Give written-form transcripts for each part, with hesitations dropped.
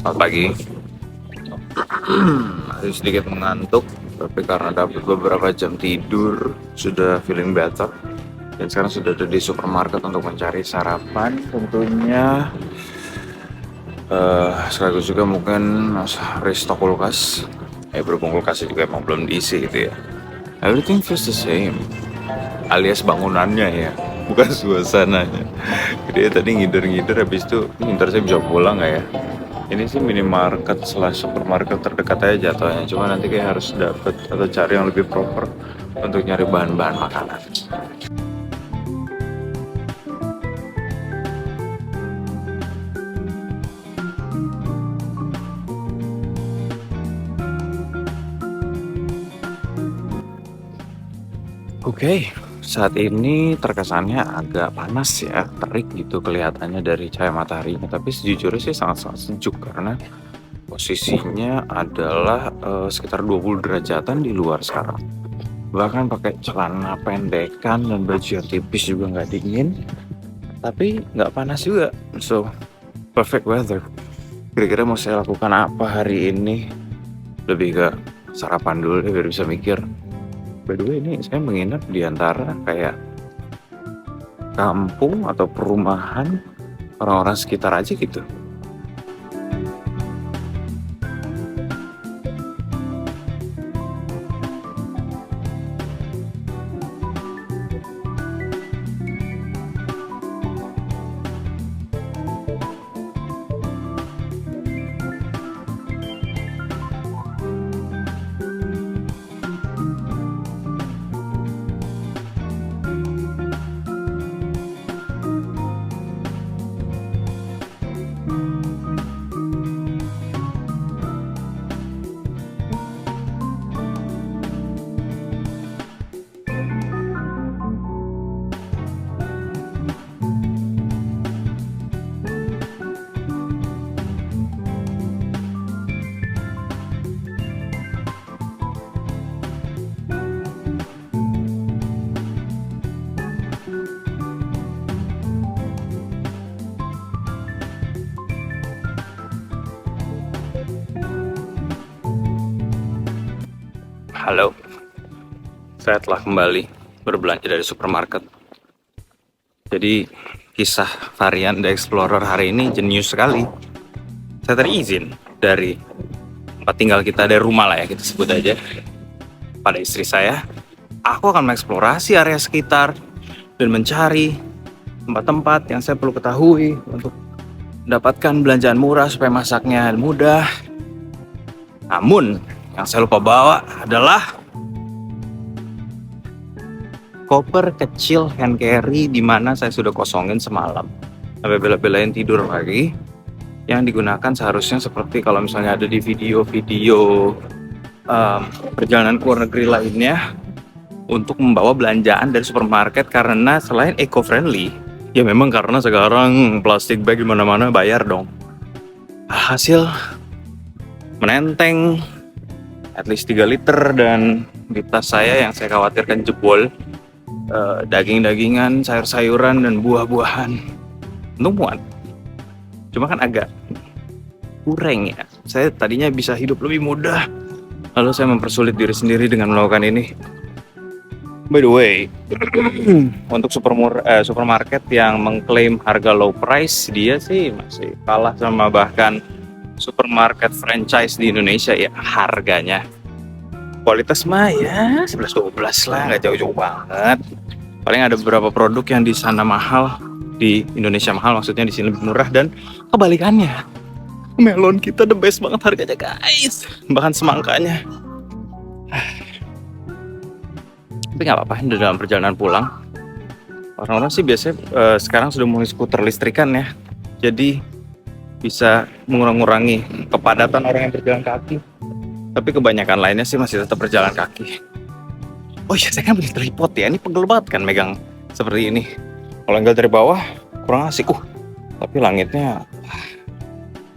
Selamat pagi. Masih sedikit mengantuk, tapi karena dapat beberapa jam tidur, sudah feeling better. Dan sekarang sudah ada di supermarket untuk mencari sarapan. Tentunya sekaligus juga mungkin restock kulkas. Berhubung kulkasnya juga emang belum diisi gitu ya. Everything feels the same, alias bangunannya ya, bukan suasananya. Jadi tadi ngider-ngider, habis itu ntar saya bisa pulang nggak ya. Ini sih minimarket slash supermarket terdekat aja jatuhnya. Cuma nanti kayak harus dapet atau cari yang lebih proper untuk nyari bahan-bahan makanan. Oke, saat ini terkesannya agak panas ya, terik gitu kelihatannya dari cahaya mataharinya. Tapi sejujurnya sih sangat-sangat sejuk karena posisinya adalah sekitar 20 derajatan di luar sekarang. Bahkan pakai celana pendekan dan baju yang tipis juga nggak dingin, tapi nggak panas juga. So, perfect weather. Kira-kira mau saya lakukan apa hari ini? Lebih ke sarapan dulu deh biar bisa mikir. By the way, ini saya menginap di antara kayak kampung atau perumahan orang-orang sekitar aja gitu. Halo, saya telah kembali berbelanja dari supermarket. Jadi kisah varian The Explorer hari ini jenius sekali. Saya tadi izin dari tempat tinggal kita, dari rumah lah ya kita sebut aja, pada istri saya. Aku akan mengeksplorasi area sekitar dan mencari tempat-tempat yang saya perlu ketahui untuk mendapatkan belanjaan murah supaya masaknya mudah. Namun yang saya lupa bawa adalah koper kecil hand carry di mana saya sudah kosongin semalam sampai bela-belain tidur lagi, yang digunakan seharusnya seperti kalau misalnya ada di video-video perjalanan ke luar negeri lainnya untuk membawa belanjaan dari supermarket, karena selain eco-friendly ya memang karena sekarang plastik bag di mana-mana bayar dong. Hasil menenteng at least 3 liter dan di tas saya yang saya khawatirkan jebol, daging-dagingan, sayur-sayuran dan buah-buahan. Untung muat, cuma kan agak kurang ya. Saya tadinya bisa hidup lebih mudah, lalu saya mempersulit diri sendiri dengan melakukan ini. By the way, untuk supermarket yang mengklaim harga low price, dia sih masih kalah sama bahkan supermarket franchise di Indonesia ya harganya. Kualitas mah ya 11-12 lah, nggak jauh-jauh banget. Paling ada beberapa produk yang di sana mahal, di Indonesia mahal, maksudnya di sini lebih murah, dan kebalikannya. Melon kita the best banget harganya guys, bahkan semangkanya. Tapi nggak apa-apa, dalam perjalanan pulang orang-orang sih biasanya sekarang sudah mulai skuter listrikan ya, jadi bisa mengurangi kepadatan orang yang berjalan kaki. Tapi kebanyakan lainnya sih masih tetap berjalan kaki. Oh iya, saya kan beli tripod ya, ini pegel banget kan megang seperti ini. Kalau angle dari bawah kurang asik. Tapi langitnya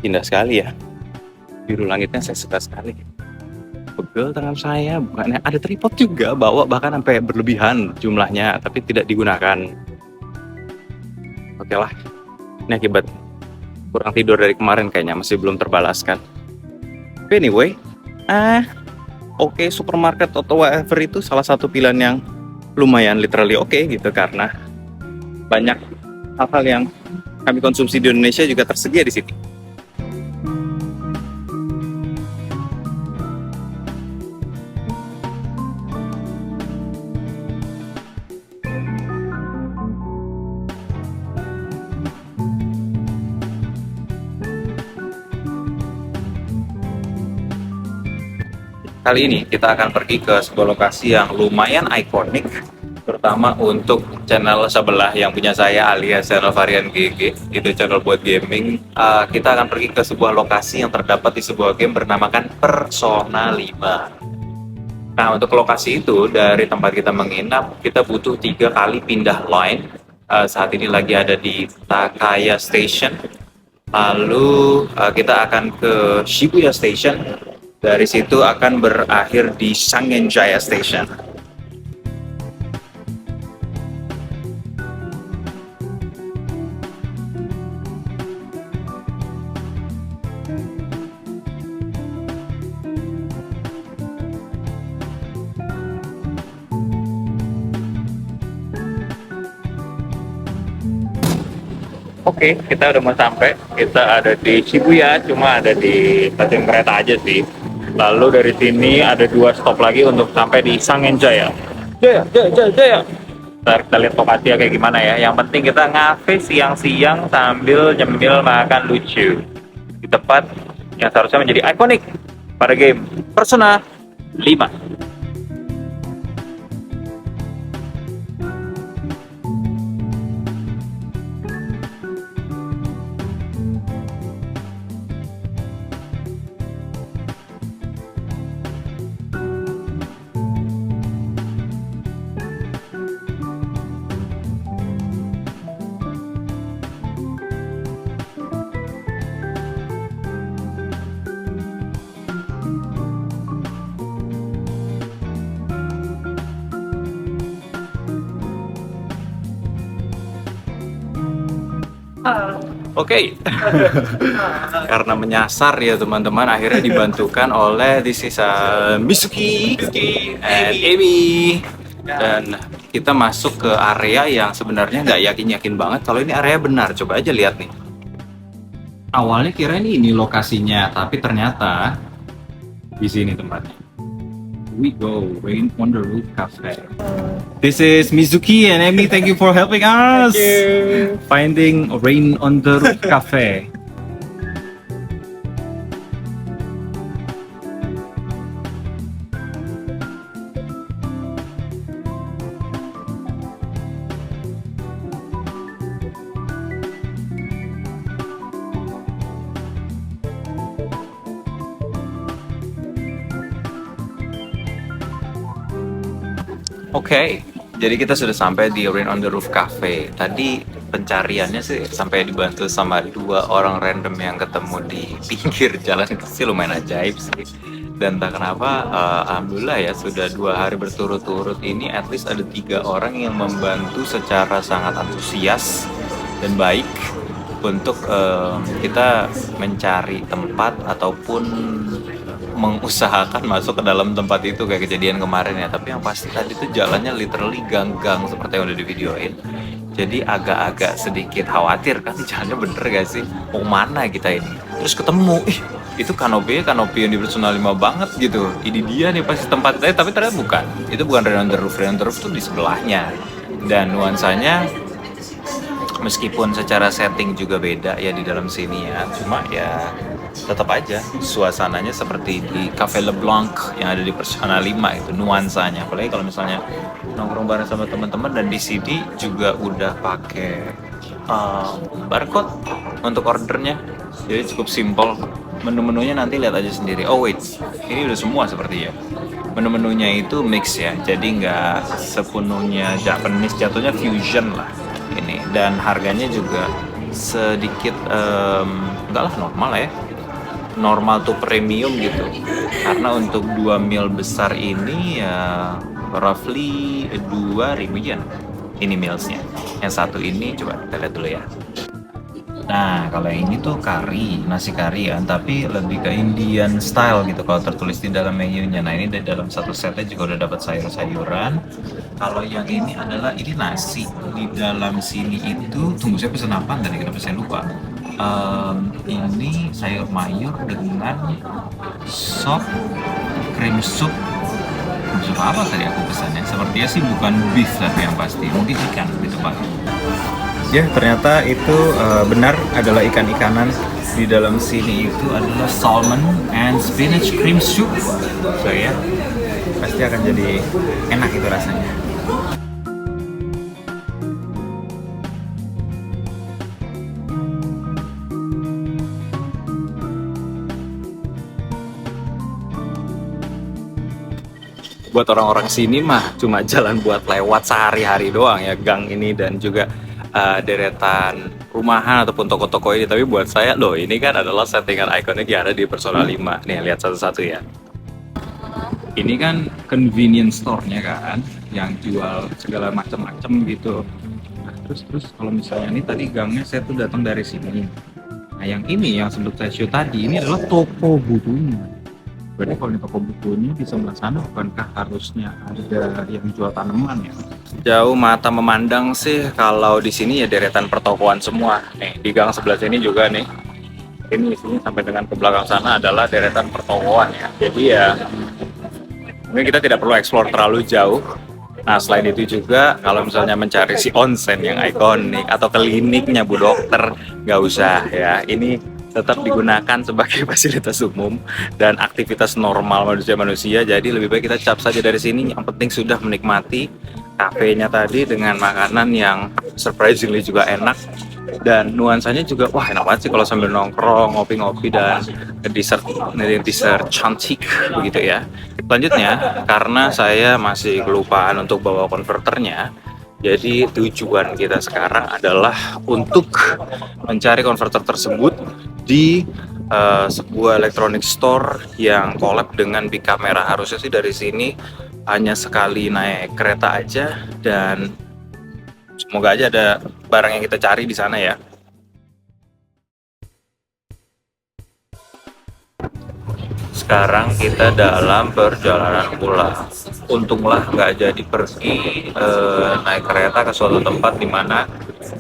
indah sekali ya. Biru langitnya saya suka sekali. Pegel tangan saya, bukannya ada tripod juga bawa, bahkan sampai berlebihan jumlahnya, tapi tidak digunakan. Oke lah, ini akibat kurang tidur dari kemarin kayaknya, masih belum terbalaskan. Tapi anyway, oke, supermarket atau whatever itu salah satu pilihan yang lumayan literally oke gitu, karena banyak hal-hal yang kami konsumsi di Indonesia juga tersedia di sini. Kali ini kita akan pergi ke sebuah lokasi yang lumayan ikonik, terutama untuk channel sebelah yang punya saya alias channel Varian GG, itu channel buat gaming. Kita akan pergi ke sebuah lokasi yang terdapat di sebuah game bernamakan Persona 5. Nah, untuk lokasi itu dari tempat kita menginap kita butuh 3 kali pindah line. Saat ini lagi ada di Takaya Station, lalu kita akan ke Shibuya Station. Dari situ akan berakhir di Sangenjaya Station. Oke, kita udah mau sampai. Kita ada di Shibuya, cuma ada di stasiun kereta aja sih. Lalu dari sini ada 2 stop lagi untuk sampai di Sangenjaya. Jaya. Ntar kita lihat lokasinya kayak gimana ya. Yang penting kita ngafe siang-siang sambil nyemil makan lucu di tempat yang seharusnya menjadi ikonik pada game Persona 5. Oke, karena menyasar ya teman-teman, akhirnya dibantukan oleh this is Mizuki and Amy, dan kita masuk ke area yang sebenarnya nggak yakin banget kalau ini area benar. Coba aja lihat nih. Awalnya kira ini lokasinya, tapi ternyata di sini tempatnya. We go Rain on the Roof Cafe. This is Mizuki and Amy. Thank you for helping us. Thank you. Finding Rain on the Roof Cafe. Oke, jadi kita sudah sampai di Rain on the Roof Cafe. Tadi pencariannya sih sampai dibantu sama 2 orang random yang ketemu di pinggir jalan. Itu sih lumayan ajaib sih. Dan tak kenapa, alhamdulillah ya sudah 2 hari berturut-turut ini at least ada 3 orang yang membantu secara sangat antusias dan baik untuk kita mencari tempat ataupun mengusahakan masuk ke dalam tempat itu kayak kejadian kemarin ya. Tapi yang pasti tadi tuh jalannya literally gang-gang seperti yang udah di videoin. Jadi agak-agak sedikit khawatir kan, jalannya bener gak sih? Mau mana kita ini? Terus ketemu, itu kanopi yang di Persona 5 banget gitu. Ini dia nih pasti tempat saya, tapi ternyata bukan. Itu bukan Rain on the Roof. Rain on the Roof tuh di sebelahnya. Dan nuansanya meskipun secara setting juga beda ya di dalam sini ya, cuma ya tetap aja suasananya seperti di Cafe LeBlanc yang ada di Persona 5 itu nuansanya. Apalagi kalau misalnya nongkrong bareng sama teman-teman, dan di sini juga udah pakai barcode untuk ordernya, jadi cukup simple. Menu-menunya nanti lihat aja sendiri. Oh wait, ini udah semua seperti ya. Menu-menunya itu mix ya, jadi nggak sepenuhnya Japanese, jatuhnya fusion lah ini. Dan harganya juga sedikit enggak lah, normal ya, normal to premium gitu. Karena untuk 2 meal besar ini ya roughly 2.000 yen ini mealsnya. Yang satu ini coba kita lihat dulu ya. Nah, kalau yang ini tuh kari, nasi kari ya, tapi lebih ke Indian style gitu kalau tertulis di dalam menunya. Nah, ini di dalam satu setnya juga udah dapat sayur-sayuran. Kalau yang ini adalah ini nasi. Di dalam sini itu, tunggu saya pesen apa tadi kenapa saya lupa. Ini sayur mayur dengan sop, cream soup. Sup apa tadi aku pesannya? Sepertinya sih bukan beef tapi yang pasti, mungkin ikan gitu Pak. Ya, ternyata itu benar adalah ikan-ikanan. Di dalam sini itu adalah salmon and spinach cream soup. So ya, pasti akan jadi enak itu rasanya. Buat orang-orang sini mah cuma jalan buat lewat sehari-hari doang ya, gang ini dan juga deretan rumahan ataupun toko-toko ini. Tapi buat saya loh, ini kan adalah settingan ikonik yang ada di Persona 5. Nih lihat satu-satu ya. Ini kan convenience store-nya kan, yang jual segala macam-macam gitu. Nah, terus kalau misalnya ini tadi gangnya saya tuh datang dari sini. Nah, yang ini yang sebut saya show tadi ini adalah toko bukunya. Berarti kalau di toko bukunya di sebelah sana bukankah harusnya ada yang jual tanaman ya? Jauh mata memandang sih kalau di sini ya deretan pertokoan semua. Nih di gang sebelah sini juga nih. Ini sini sampai dengan ke belakang sana adalah deretan pertokoan ya. Jadi ya mungkin kita tidak perlu eksplor terlalu jauh. Nah selain itu juga kalau misalnya mencari si onsen yang ikonik atau kliniknya Bu Dokter, nggak usah ya. Ini tetap digunakan sebagai fasilitas umum dan aktivitas normal manusia-manusia. Jadi lebih baik kita cap saja dari sini. Yang penting sudah menikmati kafenya tadi dengan makanan yang surprisingly juga enak dan nuansanya juga wah enak banget sih kalau sambil nongkrong, ngopi-ngopi dan dessert cantik begitu ya. Selanjutnya karena saya masih kelupaan untuk bawa konverternya, jadi tujuan kita sekarang adalah untuk mencari konverter tersebut di sebuah electronic store yang collab dengan Big Camera. Harusnya sih dari sini hanya sekali naik kereta aja dan semoga aja ada barang yang kita cari di sana ya. Sekarang kita dalam perjalanan pulang. Untunglah nggak jadi pergi naik kereta ke suatu tempat di mana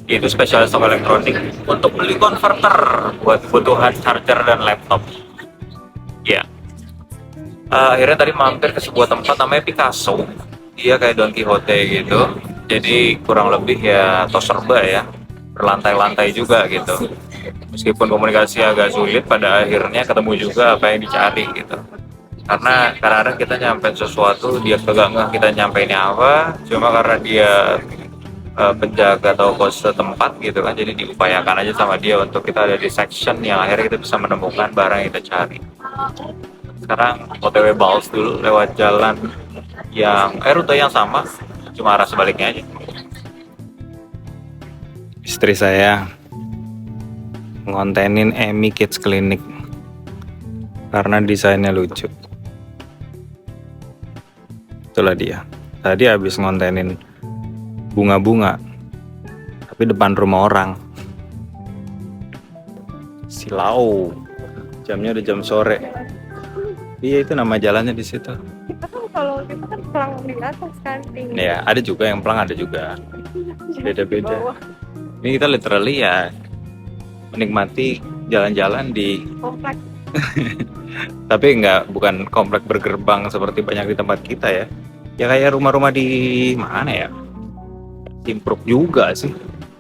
itu spesialis toko elektronik untuk beli konverter buat kebutuhan charger dan laptop. Ya, akhirnya tadi mampir ke sebuah tempat namanya Picasso. Dia kayak Don Quixote gitu. Jadi kurang lebih ya tos serba ya, berlantai-lantai juga gitu. Meskipun komunikasi agak sulit, pada akhirnya ketemu juga apa yang dicari gitu. Karena kadang-kadang kita nyampe sesuatu dia kagak ngeh kita nyampe ini apa, cuma karena dia penjaga toko setempat gitu kan, jadi diupayakan aja sama dia untuk kita ada di section yang akhirnya kita bisa menemukan barang yang kita cari. Sekarang OTW Bals dulu lewat jalan yang rute yang sama, cuma arah sebaliknya aja. Istri saya ngontenin Emi Kids Clinic karena desainnya lucu. Itulah dia. Tadi habis ngontenin bunga-bunga tapi depan rumah orang. Silau. Jamnya udah jam sore. Iya itu nama jalannya di situ. Kita kan kalau kita kan pelang di atas kan tinggi. Ya, ada juga yang pelang, ada juga. Beda-beda. Ini kita literally ya menikmati jalan-jalan di Komplek. tapi bukan komplek bergerbang seperti banyak di tempat kita ya. Ya kayak rumah-rumah di mana ya? Timpruk juga sih.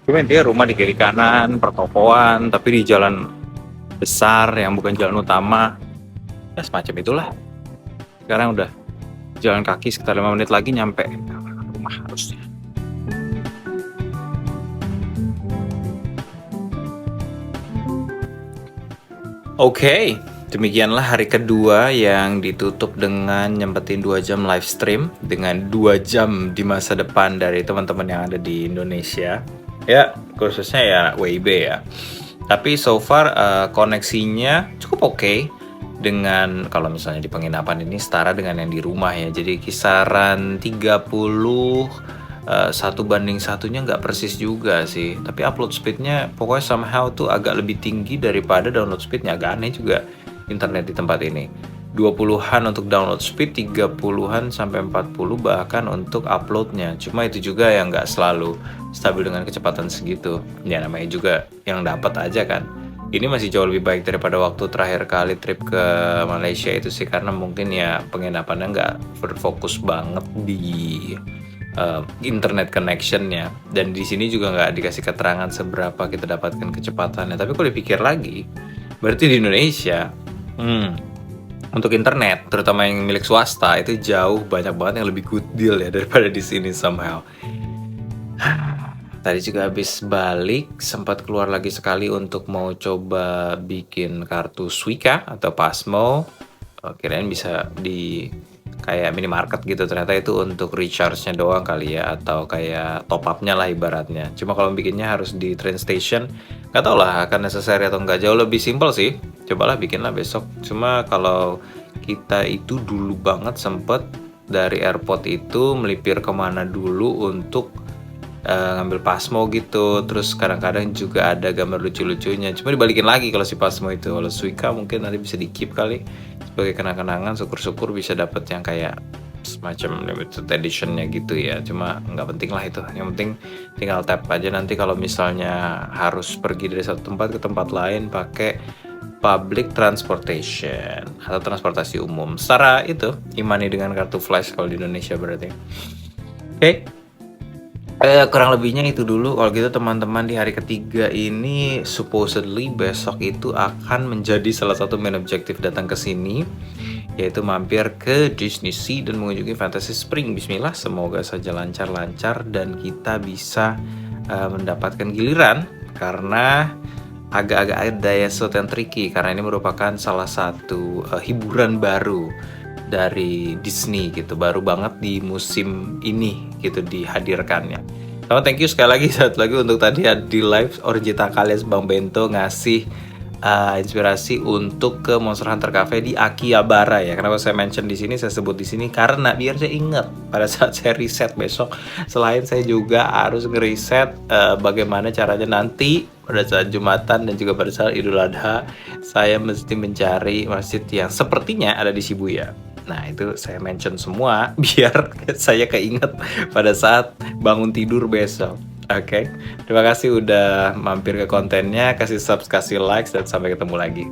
Cuma dia rumah di kiri kanan, pertokoan, tapi di jalan besar yang bukan jalan utama. Ya semacam itulah. Sekarang udah jalan kaki sekitar 5 menit lagi nyampe rumah harusnya. Oke, demikianlah hari kedua yang ditutup dengan nyempetin 2 jam live stream dengan 2 jam di masa depan dari teman-teman yang ada di Indonesia. Ya, khususnya ya WIB ya. Tapi so far koneksinya cukup oke. Dengan kalau misalnya di penginapan ini setara dengan yang di rumah ya. Jadi kisaran 30 satu banding satunya nggak persis juga sih, tapi upload speednya pokoknya somehow tuh agak lebih tinggi daripada download speednya. Agak aneh juga internet di tempat ini. 20-an untuk download speed, 30-an sampai 40 bahkan untuk uploadnya. Cuma itu juga yang nggak selalu stabil dengan kecepatan segitu. Ya namanya juga yang dapat aja kan. Ini masih jauh lebih baik daripada waktu terakhir kali trip ke Malaysia itu sih, karena mungkin ya penginapannya nggak berfokus banget di internet connectionnya, dan di sini juga nggak dikasih keterangan seberapa kita dapatkan kecepatannya. Tapi kalau dipikir lagi, berarti di Indonesia untuk internet, terutama yang milik swasta, itu jauh banyak banget yang lebih good deal ya daripada di sini somehow. Tadi juga habis balik, sempat keluar lagi sekali untuk mau coba bikin kartu Suica atau Pasmo. Kirain bisa di kayak minimarket gitu, ternyata itu untuk recharge-nya doang kali ya, atau kayak top up-nya lah ibaratnya. Cuma kalau bikinnya harus di train station, nggak tau lah akan necessary atau nggak. Jauh lebih simple sih, cobalah bikinlah besok. Cuma kalau kita itu dulu banget sempet dari airport itu melipir kemana dulu untuk ngambil Pasmo gitu. Terus kadang-kadang juga ada gambar lucu-lucunya, cuma dibalikin lagi kalau si Pasmo itu. Kalau Suica mungkin nanti bisa di keep kali sebagai kenang-kenangan, syukur-syukur bisa dapet yang kayak semacam limited editionnya gitu ya. Cuma nggak penting lah itu, yang penting tinggal tap aja. Nanti kalau misalnya harus pergi dari satu tempat ke tempat lain pakai public transportation atau transportasi umum, setara itu imani dengan kartu flash kalau di Indonesia berarti. Oke. Kurang lebihnya itu dulu. Kalau gitu teman-teman, di hari ketiga ini supposedly besok itu akan menjadi salah satu main objektif datang ke sini, yaitu mampir ke Disney Sea dan mengunjungi Fantasy Spring. Bismillah, semoga saja lancar-lancar dan kita bisa mendapatkan giliran, karena agak-agak ada ya sesuatu yang tricky, karena ini merupakan salah satu hiburan baru dari Disney gitu, baru banget di musim ini gitu dihadirkannya. Sama thank you sekali lagi satu lagi untuk tadi di live Orangita alias Bang Bento ngasih inspirasi untuk ke Monster Hunter Cafe di Akihabara ya. Kenapa saya mention di sini, saya sebut di sini karena biar saya ingat pada saat saya riset besok. Selain saya juga harus ngeriset bagaimana caranya nanti pada saat Jumatan dan juga pada saat Idul Adha, saya mesti mencari masjid yang sepertinya ada di Shibuya. Nah itu saya mention semua biar saya keinget pada saat bangun tidur besok. Oke, terima kasih udah mampir ke kontennya, kasih subscribe, kasih like, dan sampai ketemu lagi.